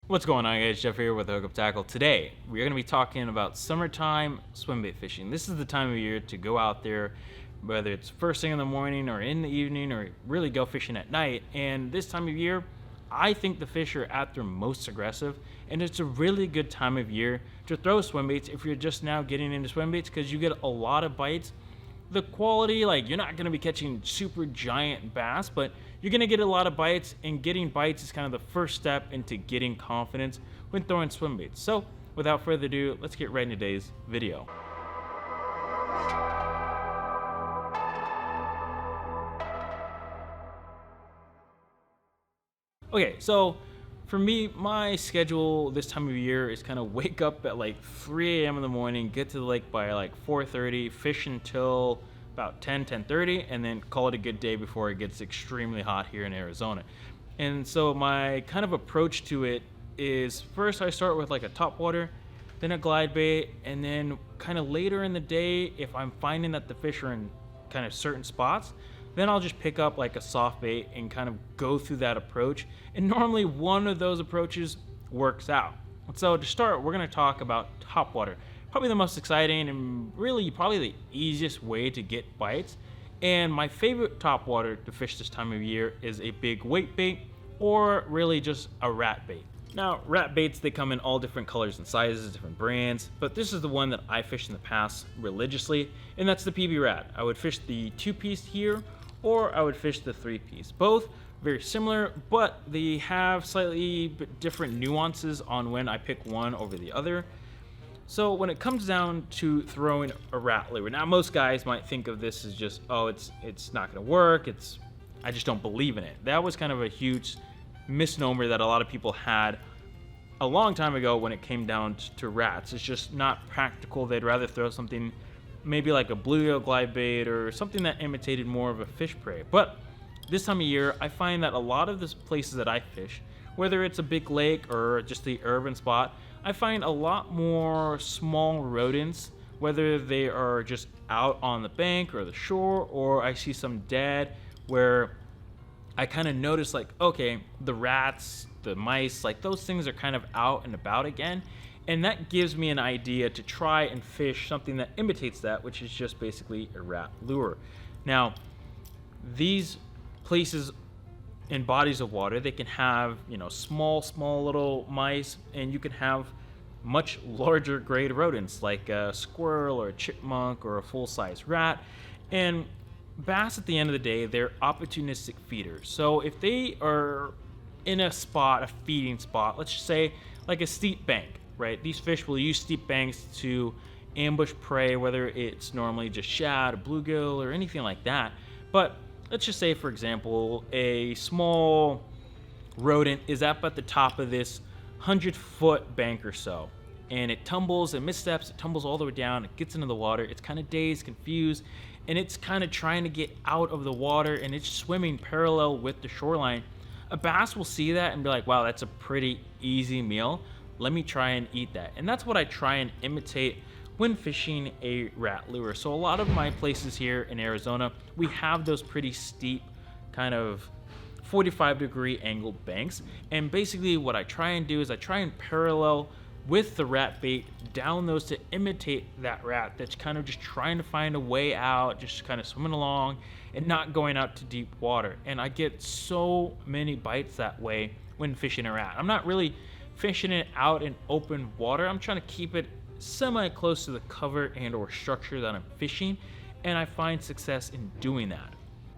What's going on, guys? Geoff here with Hook Up Tackle. Today, we're going to be talking about summertime swimbait fishing. This is the time of year to go out there, whether it's first thing in the morning or in the evening or really go fishing at night. And this time of year, I think the fish are at their most aggressive, and it's a really good time of year to throw swimbaits if you're just now getting into swimbaits because you get a lot of bites. The quality, like, you're not going to be catching super giant bass, but you're going to get a lot of bites, and getting bites is kind of the first step into getting confidence when throwing swim baits. So without further ado, let's get right into today's video. Okay, so for me, my schedule this time of year is kind of wake up at like 3 a.m. in the morning, get to the lake by like 4:30, fish until about 10:30, and then call it a good day before it gets extremely hot here in Arizona. And so my kind of approach to it is, first I start with like a topwater, then a glide bait, and then kind of later in the day, if I'm finding that the fish are in kind of certain spots, then I'll just pick up like a soft bait and kind of go through that approach. And normally one of those approaches works out. So to start, we're going to talk about topwater. Probably the most exciting and really probably the easiest way to get bites. And my favorite topwater to fish this time of year is a big weight bait, or really just a rat bait. Now, rat baits, they come in all different colors and sizes, different brands, but this is the one that I fished in the past religiously, and that's the PB Rat. I would fish the 2-piece here, or I would fish the 3-piece. Both very similar, but they have slightly different nuances on when I pick one over the other. So when it comes down to throwing a rat lure, now most guys might think of this as just, oh, it's not gonna work, I just don't believe in it. That was kind of a huge misnomer that a lot of people had a long time ago when it came down to rats. It's just not practical. They'd rather throw something maybe like a bluegill glide bait or something that imitated more of a fish prey. But this time of year, I find that a lot of the places that I fish, whether it's a big lake or just the urban spot, I find a lot more small rodents, whether they are just out on the bank or the shore, or I see some dead where I kind of notice like, okay, the rats, the mice, like those things are kind of out and about again. And that gives me an idea to try and fish something that imitates that, which is just basically a rat lure. Now, these places in bodies of water, they can have, small little mice, and you can have much larger grade rodents like a squirrel or a chipmunk or a full-size rat. And bass, at the end of the day, they're opportunistic feeders. So if they are in a spot, a feeding spot, let's just say like a steep bank, right? These fish will use steep banks to ambush prey, whether it's normally just shad, or bluegill, or anything like that. But let's just say, for example, a small rodent is up at the top of this 100-foot bank or so, and it tumbles and missteps, it tumbles all the way down, it gets into the water, it's kind of dazed, confused, and it's kind of trying to get out of the water, and it's swimming parallel with the shoreline. A bass will see that and be like, wow, that's a pretty easy meal. Let me try and eat that. And that's what I try and imitate when fishing a rat lure. So a lot of my places here in Arizona, we have those pretty steep kind of 45-degree angled banks. And basically what I try and do is I try and parallel with the rat bait down those to imitate that rat that's kind of just trying to find a way out, just kind of swimming along and not going out to deep water. And I get so many bites that way when fishing a rat. I'm not really fishing it out in open water. I'm trying to keep it semi close to the cover and or structure that I'm fishing, and I find success in doing that.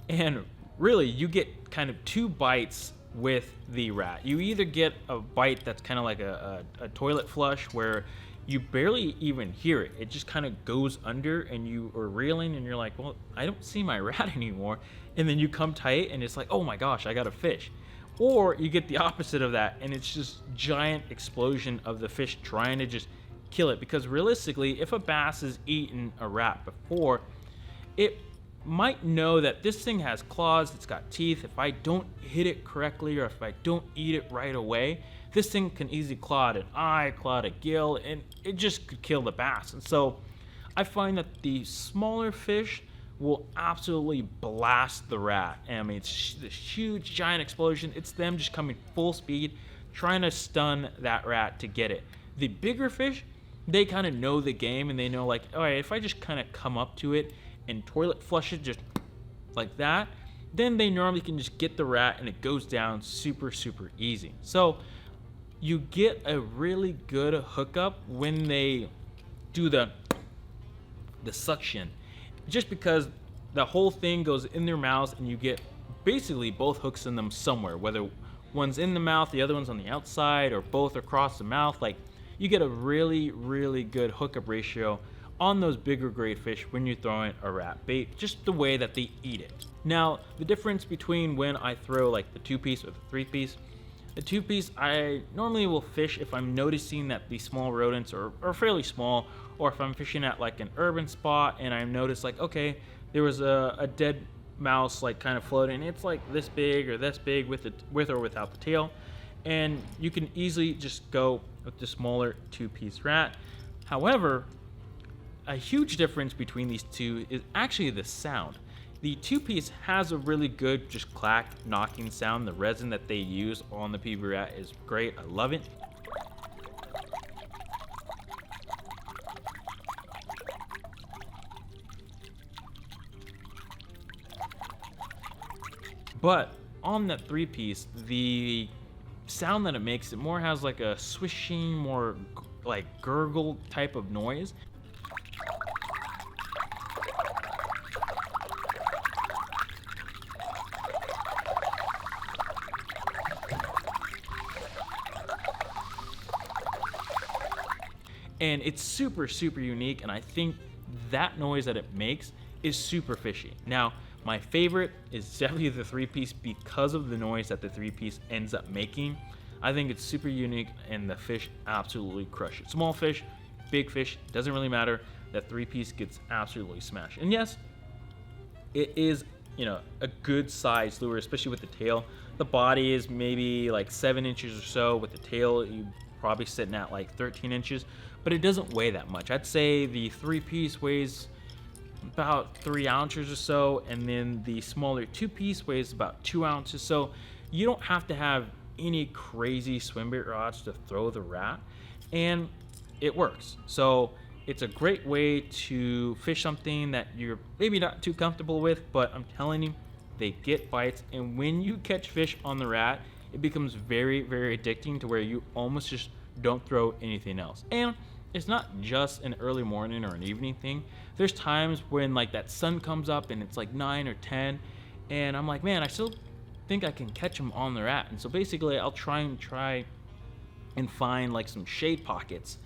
And really, you get kind of 2 bites with the rat. You either get a bite that's kind of like a toilet flush where you barely even hear it. It just kind of goes under and you are reeling and you're like, well, I don't see my rat anymore. And then you come tight and it's like, oh my gosh, I got a fish. Or you get the opposite of that, and it's just giant explosion of the fish trying to just kill it. Because realistically, if a bass has eaten a rat before, it might know that this thing has claws, it's got teeth. If I don't hit it correctly, or if I don't eat it right away, this thing can easily claw at an eye, claw at a gill, and it just could kill the bass. And so I find that the smaller fish will absolutely blast the rat. I mean, it's this huge giant explosion. It's them just coming full speed trying to stun that rat to get it. The bigger fish, they kind of know the game, and they know, like, all right, if I just kind of come up to it and toilet flush it just like that, then they normally can just get the rat and it goes down super, super easy. So you get a really good hookup when they do the suction, just because the whole thing goes in their mouths and you get basically both hooks in them somewhere, whether one's in the mouth, the other one's on the outside, or both across the mouth. Like, you get a really, really good hookup ratio on those bigger grade fish when you're throwing a rat bait, just the way that they eat it. Now, the difference between when I throw like the 2-piece or the 3-piece, the 2-piece I normally will fish if I'm noticing that the small rodents are fairly small, or if I'm fishing at like an urban spot and I notice, like, okay, there was a dead mouse like kind of floating, it's like this big or this big with or without the tail, and you can easily just go with the smaller 2-piece rat. However, a huge difference between these two is actually the sound. The 2-piece has a really good just clack knocking sound. The resin that they use on the PB rat is great. I love it. But on that 3-piece, the sound that it makes, it more has like a swishing, more like gurgle type of noise. And it's super, super unique, and I think that noise that it makes is super fishy. Now, my favorite is definitely the 3-piece because of the noise that the 3-piece ends up making. I think it's super unique, and the fish absolutely crush it. Small fish, big fish, doesn't really matter. That 3-piece gets absolutely smashed. And yes, it is, you know, a good size lure, especially with the tail. The body is maybe like 7 inches or so. With the tail, you probably sitting at like 13 inches, but it doesn't weigh that much. I'd say the 3-piece weighs about 3 ounces or so, and then the smaller 2-piece weighs about 2 ounces. So you don't have to have any crazy swimbait rods to throw the rat, and it works. So it's a great way to fish something that you're maybe not too comfortable with, but I'm telling you, they get bites, and when you catch fish on the rat, it becomes very, very addicting to where you almost just don't throw anything else. And it's not just an early morning or an evening thing. There's times when like that sun comes up and it's like 9 or 10, and I'm like, man, I still think I can catch them on the rat. And so basically I'll try and find like some shade pockets,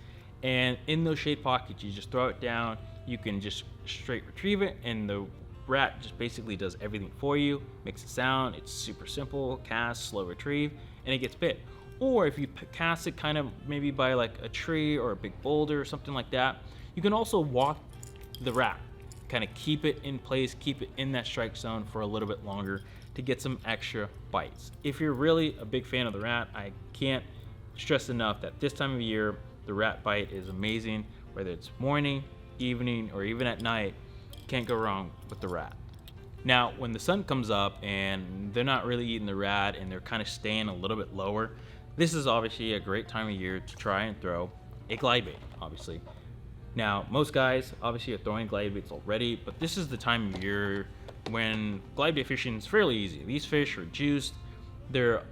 and in those shade pockets you just throw it down. You can just straight retrieve it, and the rat just basically does everything for you, makes a sound. It's super simple, cast, slow retrieve, and it gets bit. Or if you cast it kind of maybe by like a tree or a big boulder or something like that, you can also walk the rat, kind of keep it in place, keep it in that strike zone for a little bit longer to get some extra bites. If you're really a big fan of the rat, I can't stress enough that this time of year, the rat bite is amazing. Whether it's morning, evening, or even at night, you can't go wrong with the rat. Now, when the sun comes up and they're not really eating the rat and they're kind of staying a little bit lower, this is obviously a great time of year to try and throw a glide bait, obviously. Now, most guys obviously are throwing glide baits already, but this is the time of year when glide bait fishing is fairly easy. These fish are juiced. They're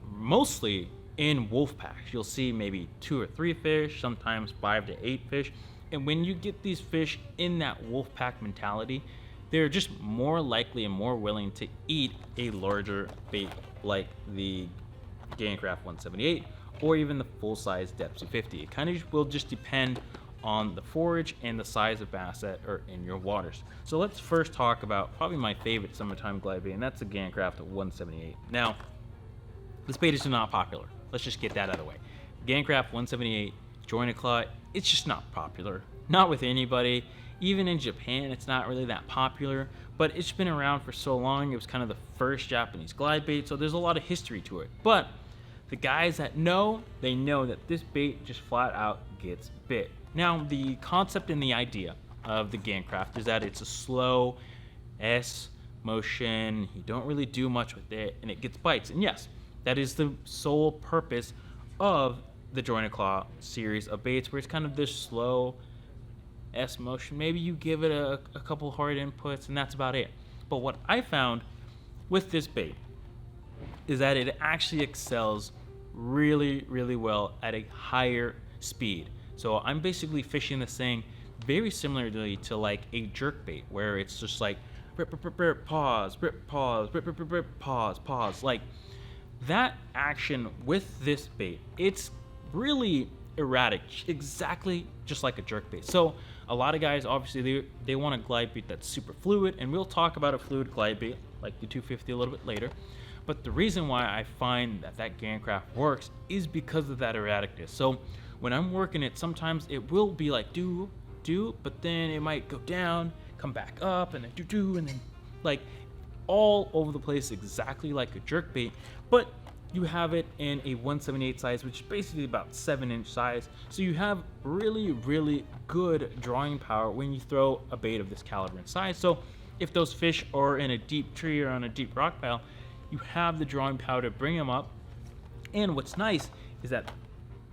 mostly in wolf packs. You'll see maybe 2 or 3 fish, sometimes 5 to 8 fish. And when you get these fish in that wolf pack mentality, they're just more likely and more willing to eat a larger bait like the Gancraft 178 or even the full-size Deps 250. It kind of will just depend on the forage and the size of bass that are in your waters. So let's first talk about probably my favorite summertime glide bait, and that's the Gancraft 178. Now, this bait is not popular. Let's just get that out of the way. Gancraft 178 joint claw, it's just not popular. Not with anybody. Even in Japan, it's not really that popular, but it's been around for so long. It was kind of the first Japanese glide bait, so there's a lot of history to it. But the guys that know, they know that this bait just flat out gets bit. Now, the concept and the idea of the Gancraft is that it's a slow S motion. You don't really do much with it, and it gets bites. And yes, That is the sole purpose of the jointed claw series of baits, where it's kind of this slow S motion. Maybe you give it a couple hard inputs, and that's about it. But what I found with this bait is that it actually excels really, really well at a higher speed. So I'm basically fishing this thing very similarly to like a jerk bait, where it's just like rip, rip, rip, rip, pause, rip, pause, rip, rip, rip, rip, pause, pause. Like that action with this bait, it's really erratic, exactly just like a jerk bait. So a lot of guys, obviously, they want a glide bait that's super fluid, and we'll talk about a fluid glide bait like the 250 a little bit later. But the reason why I find that Gancraft works is because of that erraticness. So when I'm working it, sometimes it will be like do, but then it might go down, come back up, and then do, and then like all over the place, exactly like a jerk bait. But you have it in a 178 size, which is basically about 7-inch size. So you have really, really good drawing power when you throw a bait of this caliber and size. So if those fish are in a deep tree or on a deep rock pile, you have the drawing power to bring them up. And what's nice is that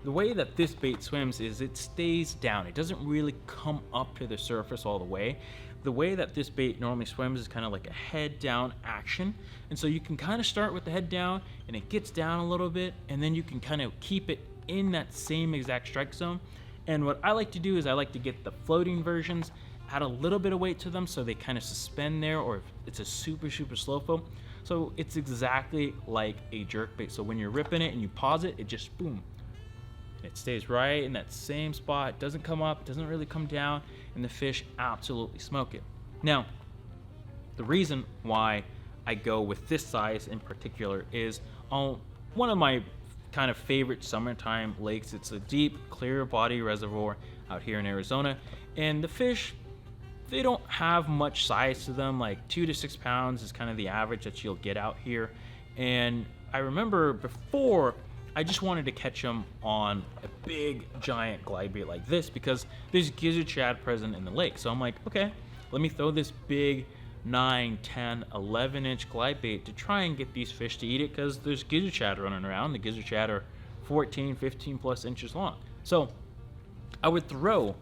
the way that this bait swims is it stays down. It doesn't really come up to the surface all the way. The way that this bait normally swims is kind of like a head down action. And so you can kind of start with the head down, and it gets down a little bit, and then you can kind of keep it in that same exact strike zone. And what I like to do is I like to get the floating versions, add a little bit of weight to them so they kind of suspend there, or if it's a super, super slow flow. So it's exactly like a jerk bait. So when you're ripping it and you pause it, it just boom. It stays right in that same spot. It doesn't come up, it doesn't really come down, and the fish absolutely smoke it. Now, the reason why I go with this size in particular is on one of my kind of favorite summertime lakes. It's a deep, clear body reservoir out here in Arizona, and the fish, they don't have much size to them. Like 2 to 6 pounds is kind of the average that you'll get out here. And I remember before, I just wanted to catch them on a big giant glide bait like this because there's gizzard shad present in the lake. So I'm like, okay, let me throw this big 9, 10, 11-inch glide bait to try and get these fish to eat it, because there's gizzard shad running around. The gizzard shad are 14, 15 plus inches long. So I would throw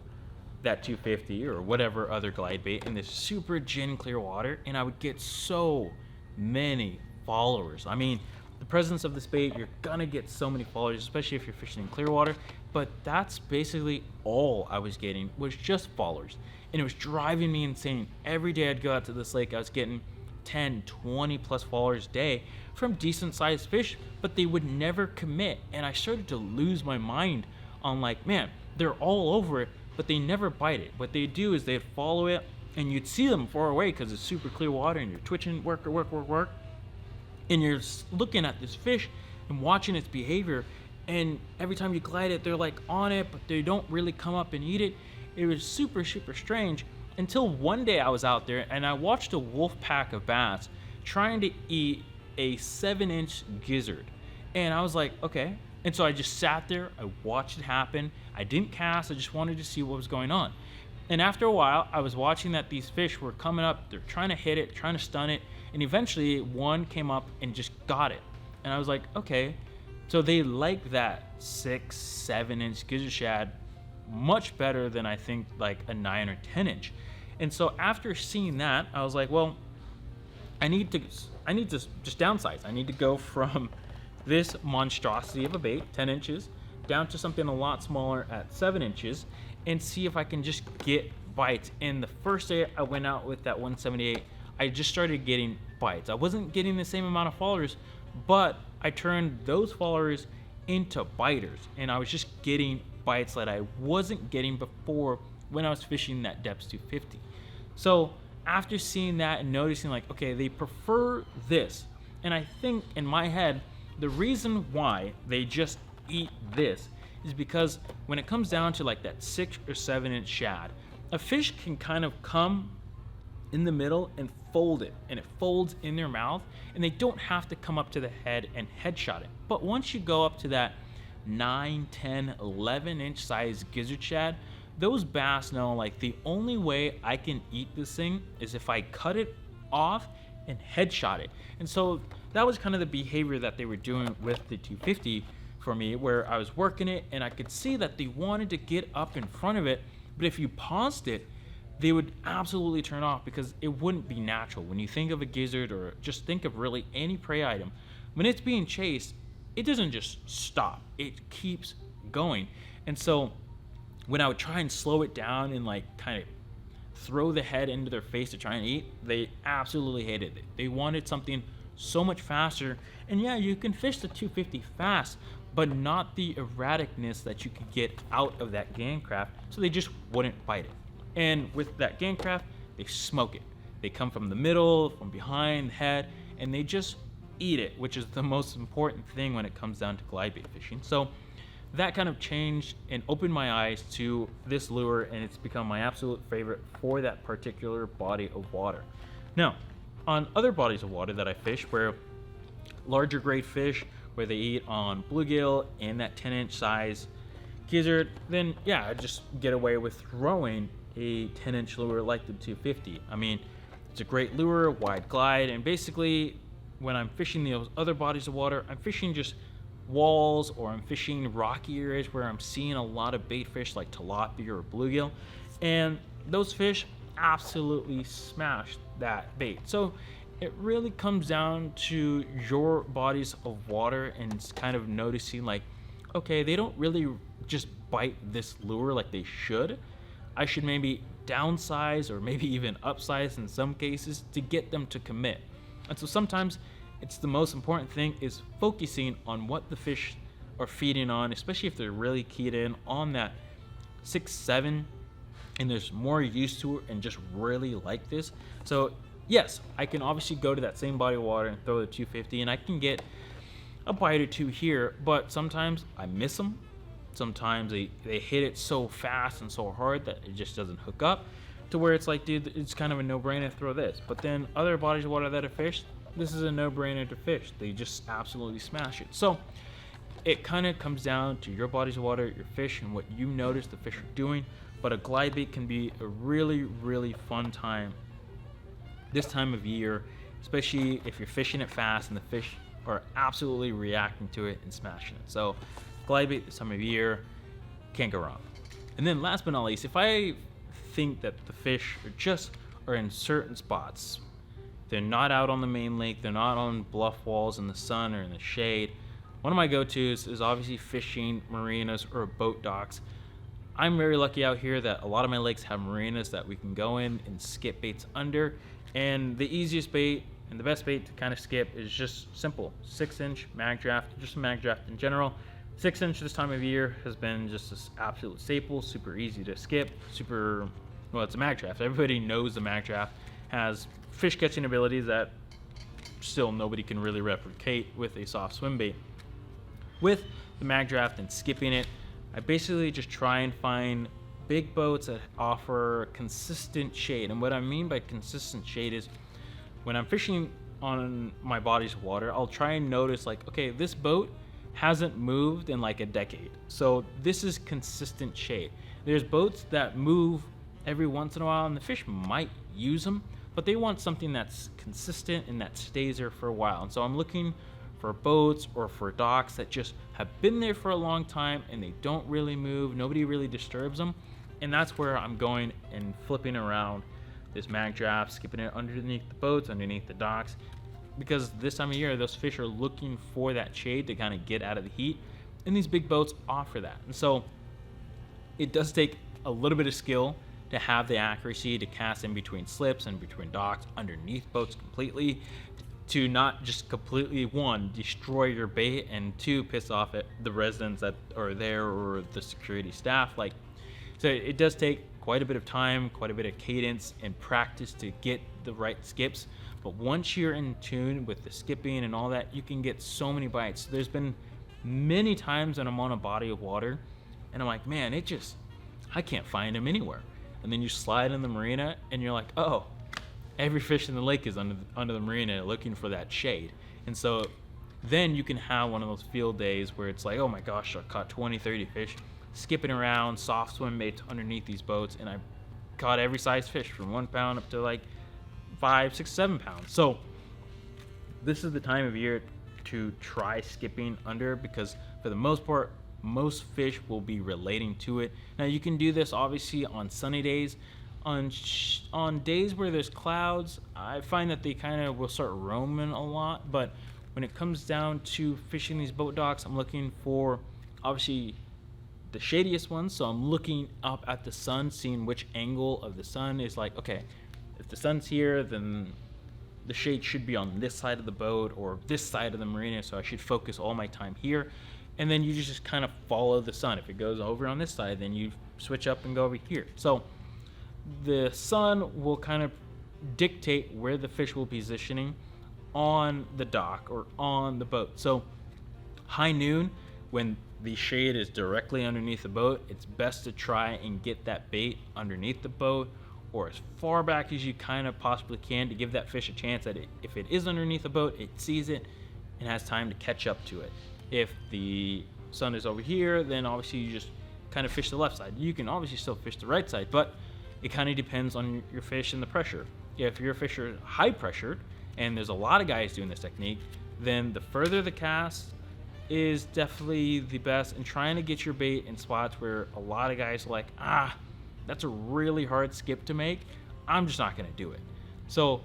that 250 or whatever other glide bait in this super gin clear water, and I would get so many followers. I mean, the presence of this bait, you're gonna get so many followers, especially if you're fishing in clear water. But that's basically all I was getting, was just followers, and it was driving me insane. Every day I'd go out to this lake, I was getting 10, 20 plus followers a day from decent sized fish, but they would never commit. And I started to lose my mind on like, man, they're all over it, but they never bite it. What they do is they'd follow it, and you'd see them far away because it's super clear water, and you're twitching, work, and you're looking at this fish and watching its behavior. And every time you glide it, they're like on it, but they don't really come up and eat it. It was super, super strange, until one day I was out there and I watched a wolf pack of bass trying to eat a 7-inch gizzard. And I was like, okay. And so I just sat there, I watched it happen. I didn't cast, I just wanted to see what was going on. And after a while, I was watching that these fish were coming up, they're trying to hit it, trying to stun it, and eventually one came up and just got it. And I was like, okay, so they like that 6, 7-inch gizzard shad much better than I think like a 9 or 10-inch. And so after seeing that, I was like, well, I need to just downsize. I need to go from this monstrosity of a bait, 10 inches, down to something a lot smaller at 7 inches, and see if I can just get bites. And the first day I went out with that 178, I just started getting bites. I wasn't getting the same amount of followers, but I turned those followers into biters, and I was just getting bites that I wasn't getting before when I was fishing that Deps 250. So after seeing that and noticing like, okay, they prefer this, and I think in my head, the reason why they just eat this is because when it comes down to like that 6 or 7-inch shad, a fish can kind of come in the middle and fold it, and it folds in their mouth, and they don't have to come up to the head and headshot it. But once you go up to that 9, 10, 11-inch size gizzard shad, those bass know like the only way I can eat this thing is if I cut it off and headshot it. And so that was kind of the behavior that they were doing with the 250 for me, where I was working it and I could see that they wanted to get up in front of it, but if you paused it, they would absolutely turn off because it wouldn't be natural. When you think of a gizzard, or just think of really any prey item, when it's being chased, it doesn't just stop, it keeps going. And so when I would try and slow it down and like kind of throw the head into their face to try and eat, they absolutely hated it. They wanted something so much faster. And yeah, you can fish the 250 fast, but not the erraticness that you could get out of that Gancraft, so they just wouldn't bite it. And with that Gancraft, they smoke it. They come from the middle, from behind, the head, and they just eat it, which is the most important thing when it comes down to glide bait fishing. So that kind of changed and opened my eyes to this lure, and it's become my absolute favorite for that particular body of water. Now, on other bodies of water that I fish, where larger grade fish, where they eat on bluegill and that 10-inch size gizzard, then yeah, I just get away with throwing a 10-inch lure like the 250. I mean, it's a great lure, wide glide, and basically when I'm fishing those other bodies of water, I'm fishing just walls, or I'm fishing rocky areas where I'm seeing a lot of bait fish like tilapia or bluegill, and those fish absolutely smash that bait. So it really comes down to your bodies of water and kind of noticing like, okay, they don't really just bite this lure like they should. I should maybe downsize or maybe even upsize in some cases to get them to commit. And so sometimes it's the most important thing is focusing on what the fish are feeding on, especially if they're really keyed in on that 6-7 and there's more used to it and just really like this. So yes, I can obviously go to that same body of water and throw the 250 and I can get a bite or two here, but sometimes I miss them. Sometimes they hit it so fast and so hard that it just doesn't hook up, to where it's like, dude, it's kind of a no-brainer to throw this. But then other bodies of water that I fish, this is a no-brainer to fish. They just absolutely smash it. So it kind of comes down to your bodies of water, your fish, and what you notice the fish are doing. But a glide bait can be a really, really fun time this time of year, especially if you're fishing it fast and the fish are absolutely reacting to it and smashing it. So glide bait this time of year, can't go wrong. And then last but not least, if I think that the fish are in certain spots, they're not out on the main lake, they're not on bluff walls in the sun or in the shade, one of my go-tos is obviously fishing marinas or boat docks. I'm very lucky out here that a lot of my lakes have marinas that we can go in and skip baits under, and the easiest bait and the best bait to kind of skip is just simple 6-inch Magdraft, just a Magdraft in general. 6-inch this time of year has been just this absolute staple, super easy to skip, well, it's a Magdraft. Everybody knows the Magdraft has fish catching abilities that still nobody can really replicate with a soft swim bait. With the Magdraft and skipping it, I basically just try and find big boats that offer consistent shade. And what I mean by consistent shade is when I'm fishing on my bodies of water, I'll try and notice like, okay, this boat hasn't moved in like a decade. So this is consistent shade. There's boats that move every once in a while and the fish might use them, but they want something that's consistent and that stays there for a while. And so I'm looking for boats or for docks that just have been there for a long time and they don't really move, nobody really disturbs them. And that's where I'm going and flipping around this Magdraft, skipping it underneath the boats, underneath the docks, because this time of year those fish are looking for that shade to kind of get out of the heat, and these big boats offer that. And so it does take a little bit of skill to have the accuracy to cast in between slips and between docks, underneath boats completely, to not just completely, one, destroy your bait, and two, piss off at the residents that are there or the security staff. Like, so it does take quite a bit of time, quite a bit of cadence and practice to get the right skips. But once you're in tune with the skipping and all that, you can get so many bites. There's been many times when I'm on a body of water and I'm like, man, I can't find them anywhere. And then you slide in the marina and you're like, oh, every fish in the lake is under the marina looking for that shade. And so then you can have one of those field days where it's like, oh my gosh, I caught 20, 30 fish skipping around, soft swim baits underneath these boats, and I caught every size fish from 1 pound up to like 5, 6, 7 pounds. So this is the time of year to try skipping under, because for the most part, most fish will be relating to it. Now you can do this obviously on sunny days. On days where there's clouds, I find that they kind of will start roaming a lot. But when it comes down to fishing these boat docks, I'm looking for obviously the shadiest ones. So I'm looking up at the sun, seeing which angle of the sun is like, okay, if the sun's here, then the shade should be on this side of the boat or this side of the marina. So I should focus all my time here. And then you just kind of follow the sun. If it goes over on this side, then you switch up and go over here. So the sun will kind of dictate where the fish will be positioning on the dock or on the boat. So high noon, when the shade is directly underneath the boat, it's best to try and get that bait underneath the boat or as far back as you kind of possibly can, to give that fish a chance that if it is underneath the boat, it sees it and has time to catch up to it. If the sun is over here, then obviously you just kind of fish the left side. You can obviously still fish the right side, but it kind of depends on your fish and the pressure. If your fish are high pressured, and there's a lot of guys doing this technique, then the further the cast is definitely the best. And trying to get your bait in spots where a lot of guys are like, that's a really hard skip to make, I'm just not going to do it. So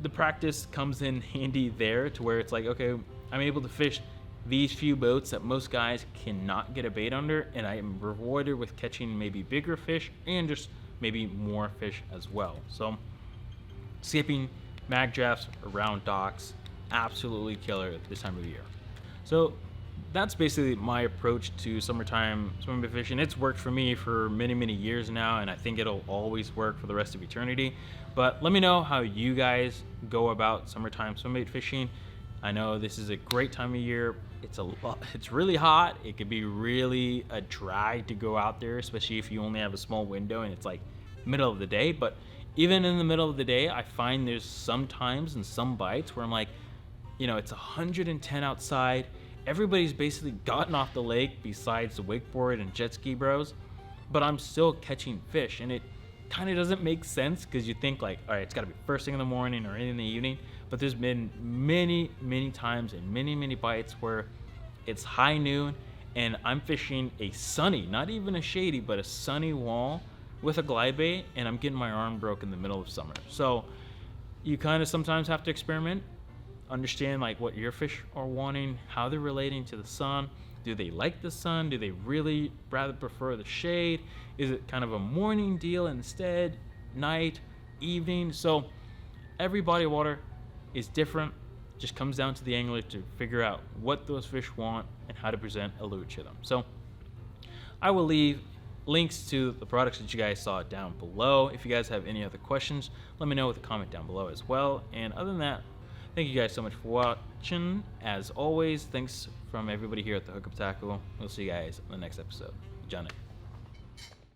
the practice comes in handy there, to where it's like, okay, I'm able to fish these few boats that most guys cannot get a bait under, and I am rewarded with catching maybe bigger fish and just maybe more fish as well. So skipping mag drafts around docks, absolutely killer at this time of year. So that's basically my approach to summertime swimbait fishing. It's worked for me for many years now, and I think it'll always work for the rest of eternity. But let me know how you guys go about summertime swimbait fishing. I know this is a great time of year. It's really hot. It could be really a drag to go out there, especially if you only have a small window and it's like middle of the day. But even in the middle of the day, I find there's some times and some bites where I'm like, it's 110 outside. Everybody's basically gotten off the lake besides the wakeboard and jet ski bros, but I'm still catching fish. And it kind of doesn't make sense, because you think like, all right, it's got to be first thing in the morning or in the evening. But there's been many times and many bites where it's high noon and I'm fishing a sunny, not even a shady, but a sunny wall with a glide bait, and I'm getting my arm broke in the middle of summer. So you kind of sometimes have to experiment, understand like what your fish are wanting, how they're relating to the sun. Do they like the sun? Do they really rather prefer the shade? Is it kind of a morning deal instead, night, evening? So every body of water is different. Just comes down to the angler to figure out what those fish want and how to present a lure to them. So I will leave links to the products that you guys saw down below. If you guys have any other questions, let me know with a comment down below as well. And other than that, thank you guys so much for watching. As always, thanks from everybody here at the Hookup Tackle. We'll see you guys in the next episode. John.